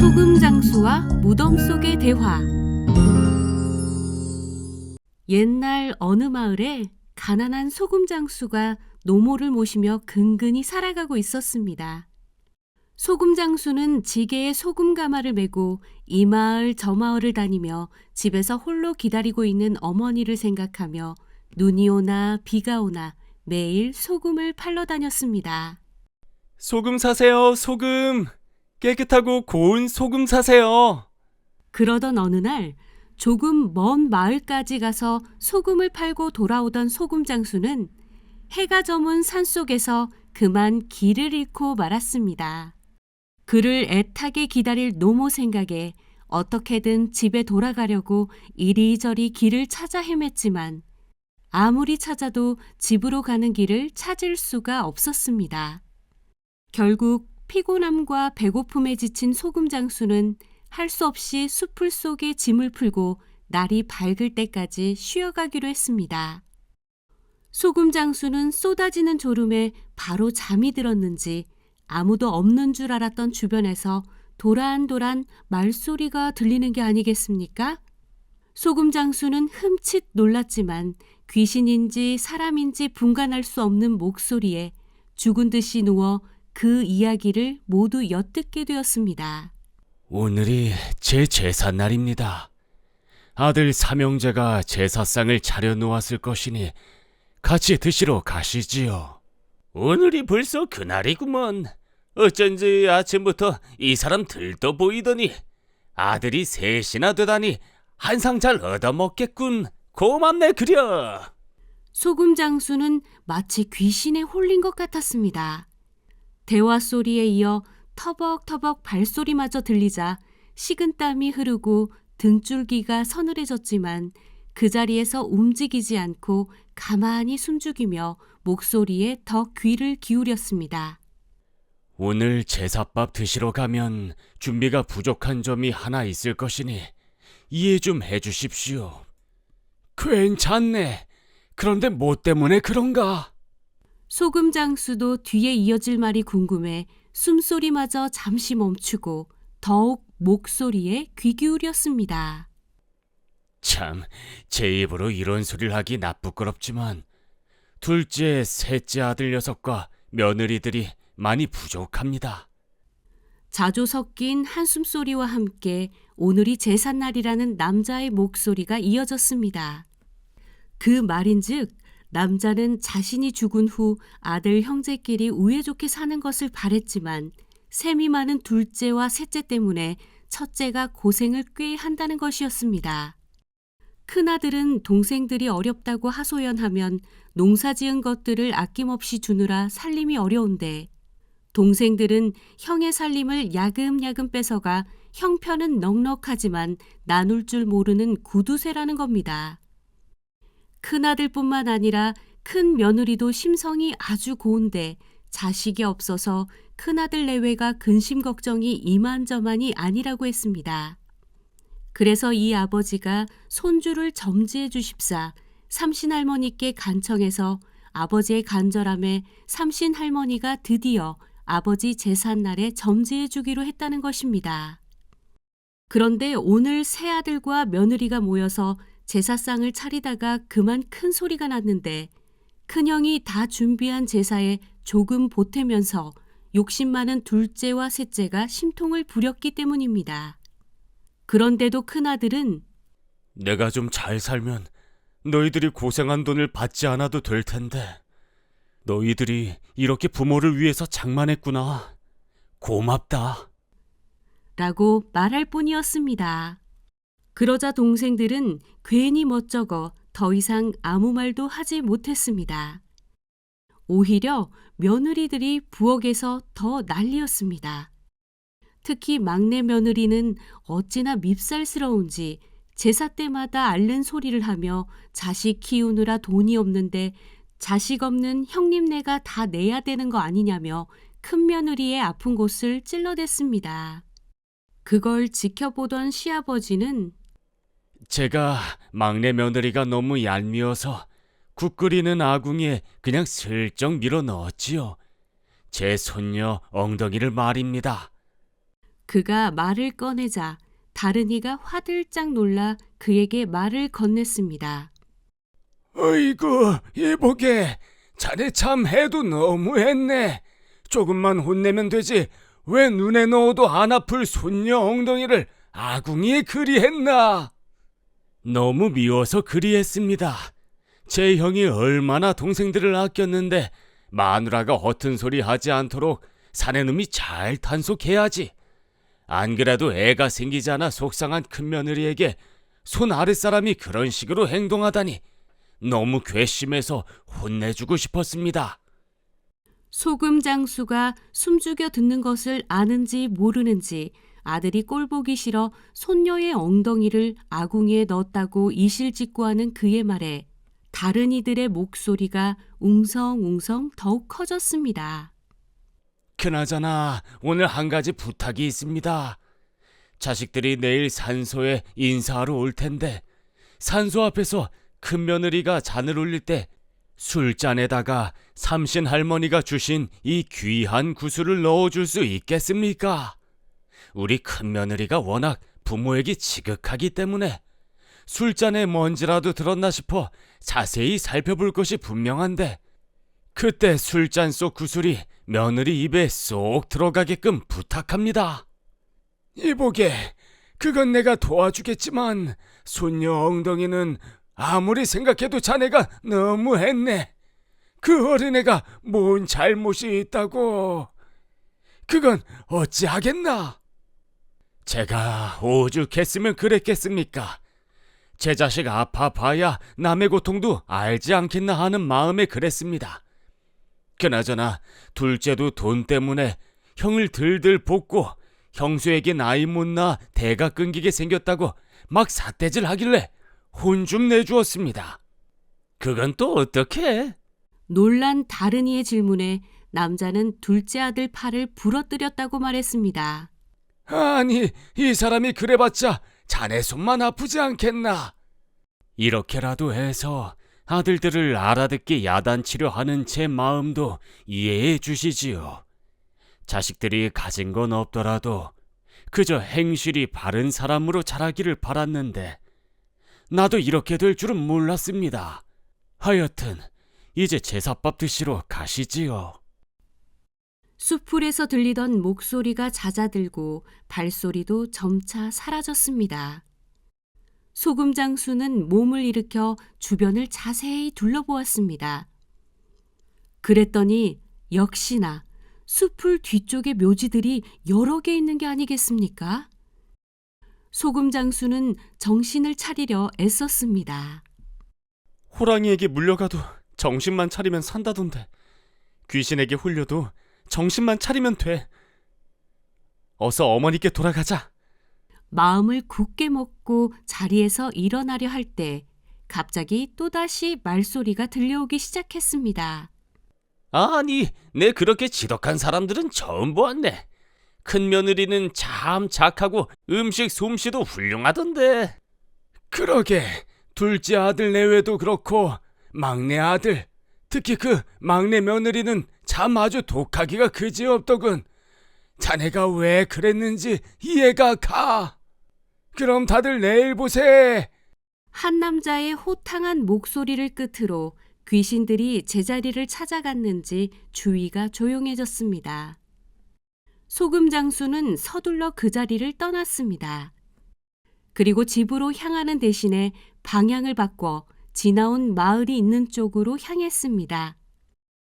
소금 장수와 무덤 속의 대화. 옛날 어느 마을에 가난한 소금 장수가 노모를 모시며 근근히 살아가고 있었습니다. 소금 장수는 지게에 소금 가마를 메고 이 마을 저 마을을 다니며 집에서 홀로 기다리고 있는 어머니를 생각하며 눈이 오나 비가 오나 매일 소금을 팔러 다녔습니다. 소금 사세요, 소금. 깨끗하고 고운 소금 사세요. 그러던 어느 날 조금 먼 마을까지 가서 소금을 팔고 돌아오던 소금 장수는 해가 저문 산속에서 그만 길을 잃고 말았습니다. 그를 애타게 기다릴 노모 생각에 어떻게든 집에 돌아가려고 이리저리 길을 찾아 헤맸지만 아무리 찾아도 집으로 가는 길을 찾을 수가 없었습니다. 결국 피곤함과 배고픔에 지친 소금 장수는 할 수 없이 숲을 속에 짐을 풀고 날이 밝을 때까지 쉬어가기로 했습니다. 소금 장수는 쏟아지는 졸음에 바로 잠이 들었는지 아무도 없는 줄 알았던 주변에서 도란도란 말소리가 들리는 게 아니겠습니까? 소금 장수는 흠칫 놀랐지만 귀신인지 사람인지 분간할 수 없는 목소리에 죽은 듯이 누워 그 이야기를 모두 엿듣게 되었습니다. 오늘이 제 제삿날입니다. 아들 삼형제가 제사상을 차려놓았을 것이니 같이 드시러 가시지요. 오늘이 벌써 그날이구먼. 어쩐지 아침부터 이 사람 들떠 보이더니 아들이 셋이나 되다니 한상 잘 얻어먹겠군. 고맙네 그려. 소금 장수는 마치 귀신에 홀린 것 같았습니다. 대화 소리에 이어 터벅터벅 발소리마저 들리자 식은땀이 흐르고 등줄기가 서늘해졌지만 그 자리에서 움직이지 않고 가만히 숨죽이며 목소리에 더 귀를 기울였습니다. 오늘 제사밥 드시러 가면 준비가 부족한 점이 하나 있을 것이니 이해 좀 해주십시오. 괜찮네. 그런데 뭐 때문에 그런가? 소금 장수도 뒤에 이어질 말이 궁금해 숨소리마저 잠시 멈추고 더욱 목소리에 귀 기울였습니다. 참, 제 입으로 이런 소리를 하기 나쁘끄럽지만 둘째, 셋째 아들 녀석과 며느리들이 많이 부족합니다. 자조 섞인 한숨소리와 함께 오늘이 제삿날이라는 남자의 목소리가 이어졌습니다. 그 말인즉 남자는 자신이 죽은 후 아들 형제끼리 우애 좋게 사는 것을 바랬지만 셈이 많은 둘째와 셋째 때문에 첫째가 고생을 꽤 한다는 것이었습니다. 큰아들은 동생들이 어렵다고 하소연하면 농사지은 것들을 아낌없이 주느라 살림이 어려운데 동생들은 형의 살림을 야금야금 뺏어가 형편은 넉넉하지만 나눌 줄 모르는 구두쇠라는 겁니다. 큰아들뿐만 아니라 큰 며느리도 심성이 아주 고운데 자식이 없어서 큰아들 내외가 근심 걱정이 이만저만이 아니라고 했습니다. 그래서 이 아버지가 손주를 점지해 주십사 삼신할머니께 간청해서 아버지의 간절함에 삼신할머니가 드디어 아버지 제삿날에 점지해 주기로 했다는 것입니다. 그런데 오늘 새 아들과 며느리가 모여서 제사상을 차리다가 그만 큰 소리가 났는데 큰형이 다 준비한 제사에 조금 보태면서 욕심 많은 둘째와 셋째가 심통을 부렸기 때문입니다. 그런데도 큰아들은 내가 좀 잘 살면 너희들이 고생한 돈을 받지 않아도 될 텐데 너희들이 이렇게 부모를 위해서 장만했구나. 고맙다. 라고 말할 뿐이었습니다. 그러자 동생들은 괜히 멋쩍어 더 이상 아무 말도 하지 못했습니다. 오히려 며느리들이 부엌에서 더 난리였습니다. 특히 막내 며느리는 어찌나 밉살스러운지 제사 때마다 앓는 소리를 하며 자식 키우느라 돈이 없는데 자식 없는 형님네가 다 내야 되는 거 아니냐며 큰 며느리의 아픈 곳을 찔러댔습니다. 그걸 지켜보던 시아버지는 제가 막내 며느리가 너무 얄미워서 국 끓이는 아궁이에 그냥 슬쩍 밀어 넣었지요. 제 손녀 엉덩이를 말입니다. 그가 말을 꺼내자 다른이가 화들짝 놀라 그에게 말을 건넸습니다. 어이구, 이보게. 자네 참 해도 너무했네. 조금만 혼내면 되지. 왜 눈에 넣어도 안 아플 손녀 엉덩이를 아궁이에 그리했나? 너무 미워서 그리했습니다. 제 형이 얼마나 동생들을 아꼈는데 마누라가 허튼 소리 하지 않도록 사내놈이 잘 단속해야지. 안 그래도 애가 생기지 않아 속상한 큰며느리에게 손 아랫사람이 그런 식으로 행동하다니 너무 괘씸해서 혼내주고 싶었습니다. 소금 장수가 숨죽여 듣는 것을 아는지 모르는지 아들이 꼴보기 싫어 손녀의 엉덩이를 아궁이에 넣었다고 이실직고 하는 그의 말에 다른 이들의 목소리가 웅성웅성 더욱 커졌습니다. 그나저나 오늘 한 가지 부탁이 있습니다. 자식들이 내일 산소에 인사하러 올 텐데 산소 앞에서 큰며느리가 잔을 올릴 때 술잔에다가 삼신 할머니가 주신 이 귀한 구슬을 넣어줄 수 있겠습니까? 우리 큰며느리가 워낙 부모에게 지극하기 때문에 술잔에 먼지라도 들었나 싶어 자세히 살펴볼 것이 분명한데 그때 술잔 속 구슬이 며느리 입에 쏙 들어가게끔 부탁합니다. 이보게, 그건 내가 도와주겠지만 손녀 엉덩이는 아무리 생각해도 자네가 너무했네. 그 어린애가 뭔 잘못이 있다고. 그건 어찌하겠나? 제가 오죽했으면 그랬겠습니까? 제 자식 아파봐야 남의 고통도 알지 않겠나 하는 마음에 그랬습니다. 그나저나 둘째도 돈 때문에 형을 들들 볶고 형수에게 나이 못나 대가 끊기게 생겼다고 막 삿대질 하길래 혼 좀 내주었습니다. 그건 또 어떻게? 놀란 다른이의 질문에 남자는 둘째 아들 팔을 부러뜨렸다고 말했습니다. 아니, 이 사람이 그래봤자 자네 손만 아프지 않겠나? 이렇게라도 해서 아들들을 알아듣게 야단치려 하는 제 마음도 이해해 주시지요. 자식들이 가진 건 없더라도 그저 행실이 바른 사람으로 자라기를 바랐는데 나도 이렇게 될 줄은 몰랐습니다. 하여튼 이제 제사밥 드시러 가시지요. 수풀에서 들리던 목소리가 잦아들고 발소리도 점차 사라졌습니다. 소금 장수는 몸을 일으켜 주변을 자세히 둘러보았습니다. 그랬더니 역시나 수풀 뒤쪽에 묘지들이 여러 개 있는 게 아니겠습니까? 소금 장수는 정신을 차리려 애썼습니다. 호랑이에게 물려가도 정신만 차리면 산다던데 귀신에게 홀려도 정신만 차리면 돼. 어서 어머니께 돌아가자. 마음을 굳게 먹고 자리에서 일어나려 할 때 갑자기 또다시 말소리가 들려오기 시작했습니다. 아니, 내 그렇게 지독한 사람들은 처음 보았네. 큰며느리는 참 착하고 음식 솜씨도 훌륭하던데. 그러게, 둘째 아들 내외도 그렇고 막내 아들, 특히 그 막내 며느리는 참 아주 독하기가 그지없더군. 자네가 왜 그랬는지 이해가 가. 그럼 다들 내일 보세. 한 남자의 호탕한 목소리를 끝으로 귀신들이 제자리를 찾아갔는지 주위가 조용해졌습니다. 소금 장수는 서둘러 그 자리를 떠났습니다. 그리고 집으로 향하는 대신에 방향을 바꿔 지나온 마을이 있는 쪽으로 향했습니다.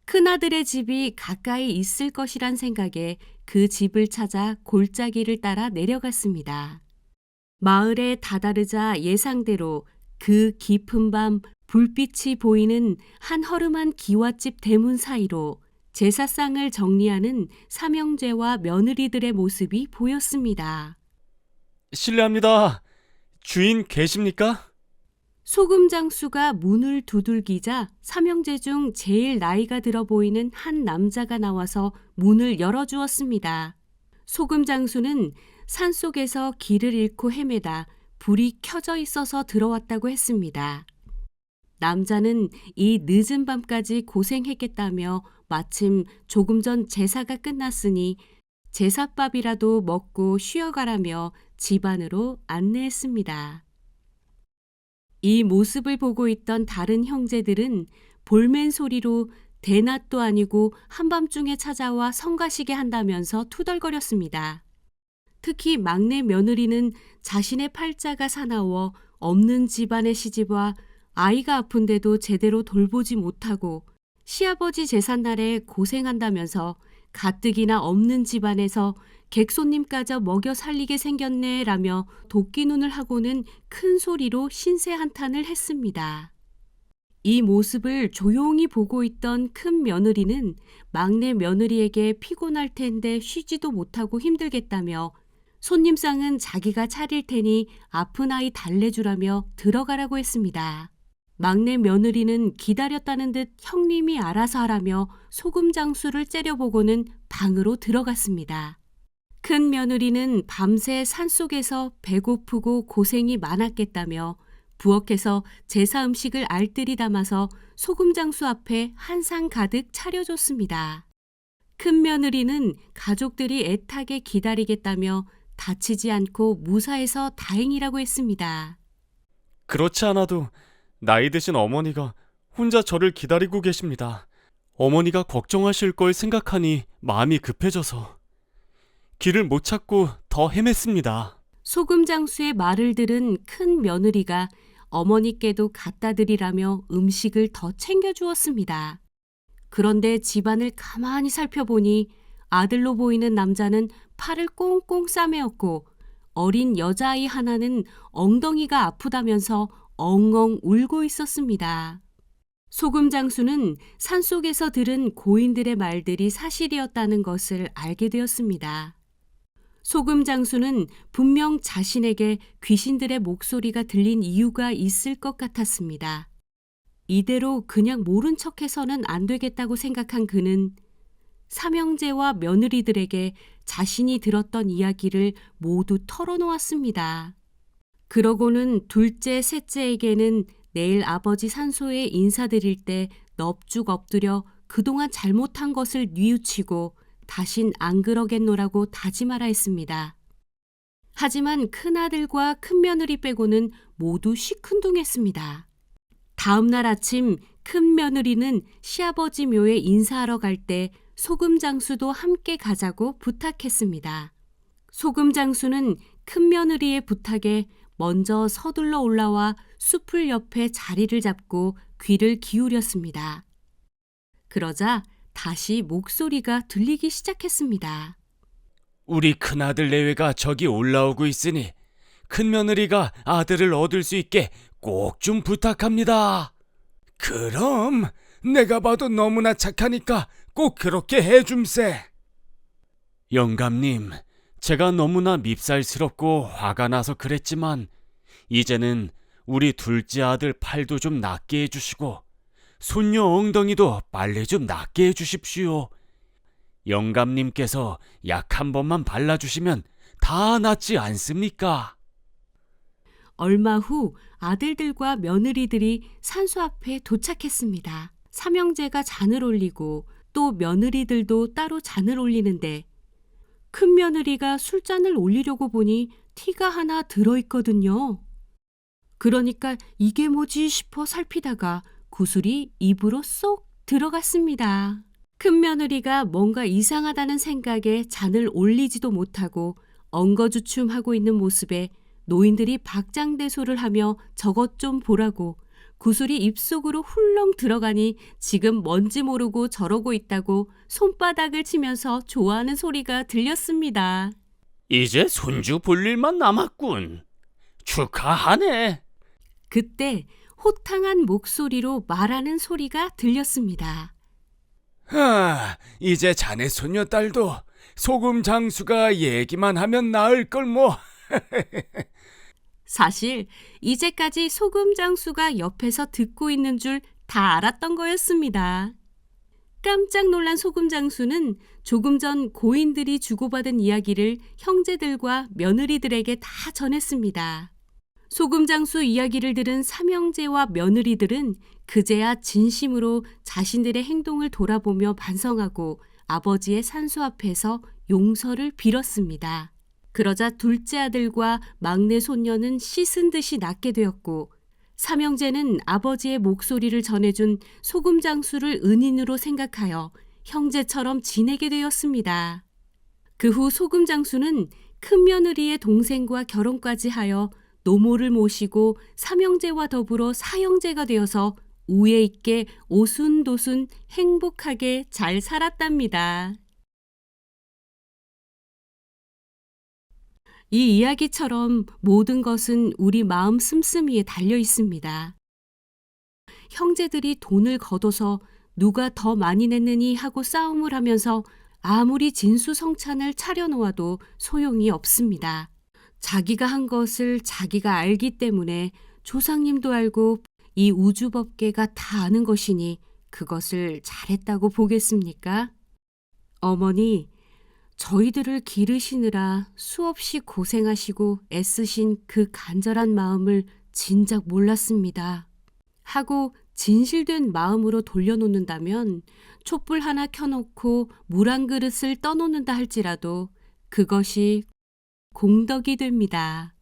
큰아들의 집이 가까이 있을 것이란 생각에 그 집을 찾아 골짜기를 따라 내려갔습니다. 마을에 다다르자 예상대로 그 깊은 밤 불빛이 보이는 한 허름한 기와집 대문 사이로 제사상을 정리하는 삼형제와 며느리들의 모습이 보였습니다. 실례합니다. 주인 계십니까? 소금 장수가 문을 두들기자 삼형제 중 제일 나이가 들어 보이는 한 남자가 나와서 문을 열어주었습니다. 소금 장수는 산속에서 길을 잃고 헤매다 불이 켜져 있어서 들어왔다고 했습니다. 남자는 이 늦은 밤까지 고생했겠다며 마침 조금 전 제사가 끝났으니 제삿밥이라도 먹고 쉬어가라며 집안으로 안내했습니다. 이 모습을 보고 있던 다른 형제들은 볼멘 소리로 대낮도 아니고 한밤중에 찾아와 성가시게 한다면서 투덜거렸습니다. 특히 막내 며느리는 자신의 팔자가 사나워 없는 집안에 시집와 아이가 아픈데도 제대로 돌보지 못하고 시아버지 제삿날에 고생한다면서 가뜩이나 없는 집안에서 객손님까지 먹여 살리게 생겼네 라며 도끼눈을 하고는 큰 소리로 신세 한탄을 했습니다. 이 모습을 조용히 보고 있던 큰 며느리는 막내 며느리에게 피곤할 텐데 쉬지도 못하고 힘들겠다며 손님상은 자기가 차릴 테니 아픈 아이 달래주라며 들어가라고 했습니다. 막내 며느리는 기다렸다는 듯 형님이 알아서 하라며 소금 장수를 째려보고는 방으로 들어갔습니다. 큰 며느리는 밤새 산속에서 배고프고 고생이 많았겠다며 부엌에서 제사 음식을 알뜰히 담아서 소금 장수 앞에 한 상 가득 차려줬습니다. 큰 며느리는 가족들이 애타게 기다리겠다며 다치지 않고 무사해서 다행이라고 했습니다. 그렇지 않아도 나이 드신 어머니가 혼자 저를 기다리고 계십니다. 어머니가 걱정하실 걸 생각하니 마음이 급해져서 길을 못 찾고 더 헤맸습니다. 소금 장수의 말을 들은 큰 며느리가 어머니께도 갖다 드리라며 음식을 더 챙겨주었습니다. 그런데 집안을 가만히 살펴보니 아들로 보이는 남자는 팔을 꽁꽁 싸매었고 어린 여자아이 하나는 엉덩이가 아프다면서 엉엉 울고 있었습니다. 소금 장수는 산속에서 들은 고인들의 말들이 사실이었다는 것을 알게 되었습니다. 소금 장수는 분명 자신에게 귀신들의 목소리가 들린 이유가 있을 것 같았습니다. 이대로 그냥 모른 척해서는 안 되겠다고 생각한 그는 삼형제와 며느리들에게 자신이 들었던 이야기를 모두 털어놓았습니다. 그러고는 둘째, 셋째에게는 내일 아버지 산소에 인사드릴 때 넙죽 엎드려 그동안 잘못한 것을 뉘우치고 다신 안 그러겠노라고 다짐하라 했습니다. 하지만 큰아들과 큰며느리 빼고는 모두 시큰둥했습니다. 다음 날 아침 큰며느리는 시아버지 묘에 인사하러 갈 때 소금장수도 함께 가자고 부탁했습니다. 소금장수는 큰며느리의 부탁에 먼저 서둘러 올라와 숲을 옆에 자리를 잡고 귀를 기울였습니다. 그러자 다시 목소리가 들리기 시작했습니다. 우리 큰아들 내외가 저기 올라오고 있으니 큰며느리가 아들을 얻을 수 있게 꼭 좀 부탁합니다. 그럼 내가 봐도 너무나 착하니까 꼭 그렇게 해줌세. 영감님, 제가 너무나 밉살스럽고 화가 나서 그랬지만 이제는 우리 둘째 아들 팔도 좀 낫게 해주시고 손녀 엉덩이도 빨리 좀 낫게 해주십시오. 영감님께서 약 한 번만 발라주시면 다 낫지 않습니까? 얼마 후 아들들과 며느리들이 산소 앞에 도착했습니다. 삼형제가 잔을 올리고 또 며느리들도 따로 잔을 올리는데 큰 며느리가 술잔을 올리려고 보니 티가 하나 들어있거든요. 그러니까 이게 뭐지 싶어 살피다가 구슬이 입으로 쏙 들어갔습니다. 큰 며느리가 뭔가 이상하다는 생각에 잔을 올리지도 못하고 엉거주춤하고 있는 모습에 노인들이 박장대소를 하며 저것 좀 보라고 구슬이 입속으로 훌렁 들어가니 지금 뭔지 모르고 저러고 있다고 손바닥을 치면서 좋아하는 소리가 들렸습니다. 이제 손주 볼 일만 남았군. 축하하네. 그때 호탕한 목소리로 말하는 소리가 들렸습니다. 이제 자네 손녀딸도 소금 장수가 얘기만 하면 나을 걸 뭐. 사실 이제까지 소금 장수가 옆에서 듣고 있는 줄 다 알았던 거였습니다. 깜짝 놀란 소금 장수는 조금 전 고인들이 주고받은 이야기를 형제들과 며느리들에게 다 전했습니다. 소금 장수 이야기를 들은 삼형제와 며느리들은 그제야 진심으로 자신들의 행동을 돌아보며 반성하고 아버지의 산소 앞에서 용서를 빌었습니다. 그러자 둘째 아들과 막내 손녀는 씻은 듯이 낫게 되었고 삼형제는 아버지의 목소리를 전해준 소금 장수를 은인으로 생각하여 형제처럼 지내게 되었습니다. 그 후 소금 장수는 큰 며느리의 동생과 결혼까지 하여 노모를 모시고 삼형제와 더불어 사형제가 되어서 우애 있게 오순도순 행복하게 잘 살았답니다. 이 이야기처럼 모든 것은 우리 마음 씀씀이에 달려 있습니다. 형제들이 돈을 거둬서 누가 더 많이 냈느니 하고 싸움을 하면서 아무리 진수성찬을 차려놓아도 소용이 없습니다. 자기가 한 것을 자기가 알기 때문에 조상님도 알고 이 우주법계가 다 아는 것이니 그것을 잘했다고 보겠습니까? 어머니, 저희들을 기르시느라 수없이 고생하시고 애쓰신 그 간절한 마음을 진작 몰랐습니다. 하고 진실된 마음으로 돌려놓는다면 촛불 하나 켜놓고 물 한 그릇을 떠놓는다 할지라도 그것이 공덕이 됩니다.